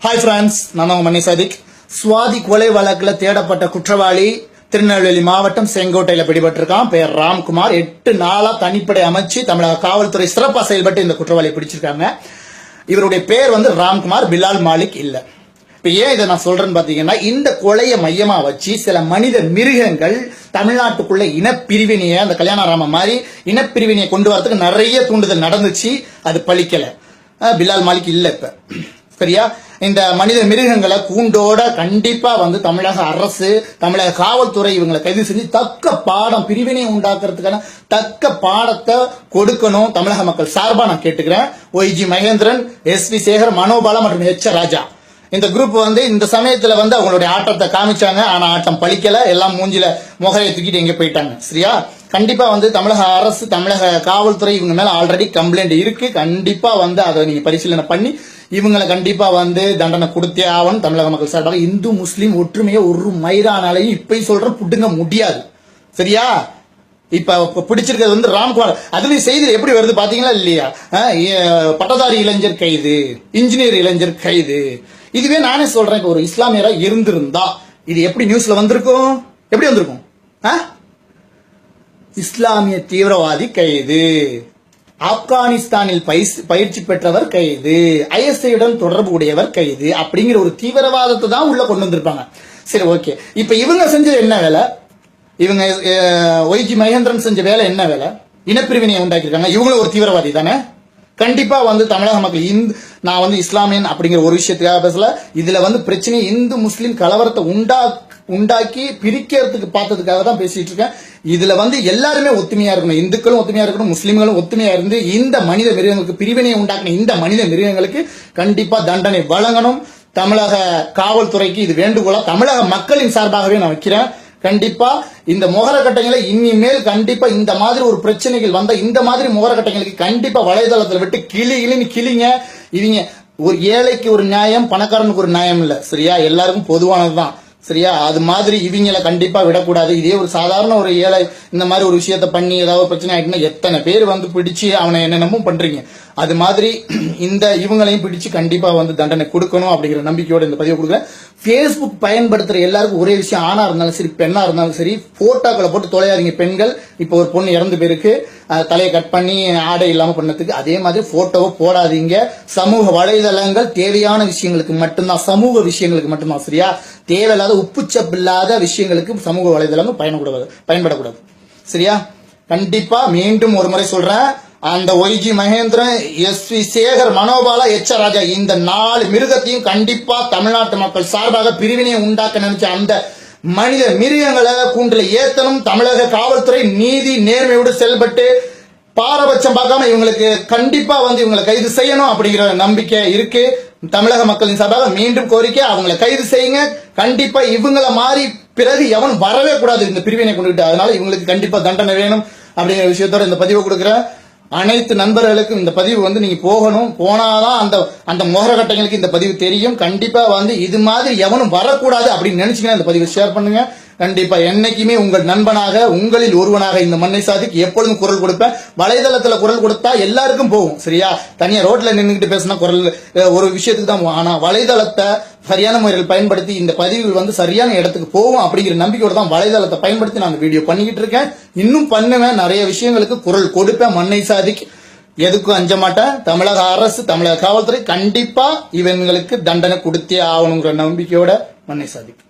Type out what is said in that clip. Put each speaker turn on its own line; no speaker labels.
Hi friends, நான் உங்க மணி சாதிக். சுவாதி கொலை வழக்கில் தேடப்பட்ட குற்றவாளி திருநெல்வேலி மாவட்டம் செங்கோட்டையில் பிடிபட்டிருக்கான். பெயர் ராம்குமார். 8 நாளா தனிப்படை அமைச்சு தமிழக காவல்துறை சிறப்பாக செயல்பட்டு இந்த குற்றவாளியை பிடிச்சிருக்காங்க. இவருடைய பேர் ராம்குமார், பிலால் மாலிக் இல்ல. இப்ப ஏன் இதை நான் சொல்றேன்னு பாத்தீங்கன்னா, இந்த கொலையை மையமா வச்சு சில மனித மிருகங்கள் தமிழ்நாட்டுக்குள்ள இனப்பிரிவினையை, அந்த கல்யாணராம மாதிரி இனப்பிரிவினையை கொண்டு வரதுக்கு நிறைய தூண்டுதல் நடந்துச்சு. அது பலிக்கல. பிலால் மாலிக் இல்ல. இப்ப சரியா, இந்த மனித மிருகங்களை கூண்டோட கண்டிப்பா தமிழக அரசு, தமிழக காவல்துறை இவங்களை கைது செஞ்சு தக்க பாடம், பிரிவினை உண்டாக்குறதுக்கான தக்க பாடத்தை கொடுக்கணும். தமிழக மக்கள் சார்பா நான் கேட்டுக்கிறேன். OIG மகேந்திரன், SV சேகர், மனோபாலா மற்றும் H ராஜா இந்த குரூப் இந்த சமயத்துல அவங்களுடைய ஆட்டத்தை காமிச்சாங்க. ஆனா ஆட்டம் பலிக்கல. எல்லாம் மூஞ்சில முகையை தூக்கிட்டு எங்க போயிட்டாங்க. சரியா, கண்டிப்பா தமிழக அரசு, தமிழக காவல்துறை இவங்க மேல ஆல்ரெடி கம்ப்ளைண்ட் இருக்கு. கண்டிப்பா அதை நீங்க பரிசீலனை பண்ணி இவங்களை கண்டிப்பா தண்டனை கொடுத்தே ஆகணும். தமிழக மக்கள் சார்பாக இந்து முஸ்லீம் ஒற்றுமையை ஒரு மயிரானாலையும் இப்ப சொல்ற புடுங்க முடியாது. சரியா, இப்ப பிடிச்சிருக்கிறது ராம்குமார். அதுலயும் செய்தி எப்படி வருது பாத்தீங்களா இல்லையா? பட்டதாரி இளைஞர் கைது, இன்ஜினியர் இளைஞர் கைது. இதுவே நானே சொல்றேன், இப்ப ஒரு இஸ்லாமியரா இருந்திருந்தா இது எப்படி நியூஸ்ல வந்திருக்கும்? எப்படி வந்திருக்கும்? இஸ்லாமிய தீவிரவாதி கைது, ஆப்கானிஸ்தானில் பயிற்சி பெற்றவர் கைது, ISIயுடன் தொடர்பு உடையவர் கைது அப்படிங்கிற ஒரு தீவிரவாதத்தை தான் உள்ள கொண்டு வந்திருப்பாங்க. சரி, ஓகே. இப்ப இவங்க செஞ்சது என்ன வேலை? இவங்க OIG மகேந்திரன் செஞ்ச வேலை என்ன வேலை? இனப்பிரிவினையை உண்டாக்கியிருக்காங்க. இவங்களும் ஒரு தீவிரவாதி தானே. கண்டிப்பா தமிழக மக்கள், நான் இஸ்லாமியன் அப்படிங்கிற ஒரு விஷயத்துக்காக பேசல. இதுல பிரச்சனை இந்து முஸ்லீம் கலவரத்தை உண்டாக்கி பிரிக்கிறதுக்கு பார்த்ததுக்காக தான் பேசிட்டு இருக்கேன். இதுல எல்லாருமே ஒத்துமையா இருக்கணும். இந்துக்களும் ஒத்துமையா இருக்கணும், முஸ்லீம்களும் ஒத்துமையா இருந்து இந்த மனித மிருகங்களுக்கு பிரிவினையை உண்டாக்கின இந்த மனித மிருகங்களுக்கு கண்டிப்பா தண்டனை வழங்கணும். தமிழக காவல்துறைக்கு இது வேண்டுகோளா தமிழக மக்களின் சார்பாகவே நான் வைக்கிறேன். கண்டிப்பா இந்த முகரக்கட்டைகளை இனிமேல் கண்டிப்பா இந்த மாதிரி ஒரு பிரச்சனைகள் வந்த இந்த மாதிரி முகரக்கட்டைகளுக்கு கண்டிப்பா வலைதளத்தில் விட்டு கிளிங்க. இவங்க ஒரு ஏழைக்கு ஒரு நியாயம், பணக்காரனுக்கு ஒரு நியாயம் இல்ல. சரியா, எல்லாருக்கும் பொதுவானதுதான். சரியா, அது மாதிரி இவங்களை கண்டிப்பா விடக்கூடாது. இதே ஒரு சாதாரண ஒரு ஏழை இந்த மாதிரி ஒரு விஷயத்த பண்ணி ஏதாவது பிரச்சனை ஆயிட்டுன்னா எத்தனை பேர் பிடிச்சு அவனை என்னென்னமோ பண்றீங்க. அது மாதிரி இவங்களையும் பிடிச்சு கண்டிப்பா தண்டனை கொடுக்கணும் அப்படிங்கிற நம்பிக்கையோட இந்த பதிவை கொடுக்குறேன். Facebook பயன்படுத்துற எல்லாருக்கும் ஒரே விஷயம், ஆணா இருந்தாலும் சரி பெண்ணா இருந்தாலும் சரி, போட்டோக்களை போட்டு தொலையாதீங்க. பெண்கள், இப்போ ஒரு பொண்ணு இறந்து போயிருக்கு, தலையை கட் பண்ணி ஆடை இல்லாம பண்ணதுக்கு, அதே மாதிரி போட்டோவை போடாதீங்க. சமூக வலைதளங்கள் தேவையான விஷயங்களுக்கு மட்டும்தான், சமூக விஷயங்களுக்கு மட்டும்தான். சரியா, தேவையில்லாத உப்புச்சப்பில்லாத விஷயங்களுக்கு சமூக வலைதளங்கள் பயன்படக்கூடாது. சரியா, கண்டிப்பா மீண்டும் ஒரு முறை சொல்றேன், அந்த OIG Mahendran, SV Sekar, Manobala, H ராஜா இந்த 4 மிருகத்தையும் கண்டிப்பா தமிழ்நாட்டு மக்கள் சார்பாக பிரிவினையை உண்டாக்க நினைச்ச அந்த மனித மிருகங்களை கூண்டில் ஏத்தனும். தமிழக காவல்துறை நீதி நேர்மையோடு செயல்பட்டு பாரபட்சம் பார்க்காம இவங்களுக்கு கண்டிப்பா இவங்களை கைது செய்யணும் அப்படிங்கிற நம்பிக்கை இருக்கு. தமிழக மக்களின் சார்பாக மீண்டும் கோரிக்கை, அவங்களை கைது செய்யுங்க. கண்டிப்பா இவங்களை மாறி பிறகு எவன் வரவே கூடாது இந்த பிரிவினை கொண்டுகிட்டு. அதனால இவங்களுக்கு கண்டிப்பா தண்டனை வேணும் அப்படிங்கிற விஷயத்தோட இந்த பதிவை கொடுக்குறேன். அனைத்து நண்பர்களுக்கும் இந்த பதிவு நீங்க போகணும். போனாதான் அந்த முகரக்கட்டைகளுக்கு இந்த பதிவு தெரியும். கண்டிப்பா இது மாதிரி எவனும் வரக்கூடாது அப்படின்னு நினைச்சீங்கன்னா இந்த பதிவை ஷேர் பண்ணுங்க. கண்டிப்பா என்னைக்குமே உங்கள் நண்பனாக, உங்களில் ஒருவனாக இந்த மண்ணை சாதிக்கு எப்பொழுதும் குரல் கொடுப்பேன். வலைதளத்துல குரல் கொடுத்தா எல்லாருக்கும் போகும். சரியா, தனியா ரோட்ல நின்றுகிட்டு பேசினா குரல் ஒரு விஷயத்துக்கு தான். ஆனா வலைதளத்தை சரியான முறையில் பயன்படுத்தி இந்த பதிவுகள் சரியான இடத்துக்கு போகும் அப்படிங்கிற நம்பிக்கையோட தான் வலைதளத்தை பயன்படுத்தி நான் வீடியோ பண்ணிக்கிட்டு இருக்கேன். இன்னும் பண்ணுவேன். நிறைய விஷயங்களுக்கு குரல் கொடுப்பேன். மண்ணை சாதிக்கு எதுக்கும் அஞ்ச மாட்டேன். தமிழக அரசு, தமிழக காவல்துறை கண்டிப்பா இவங்களுக்கு தண்டனை கொடுத்தே ஆகணுங்கிற நம்பிக்கையோட மண்ணை சாதிக்கு.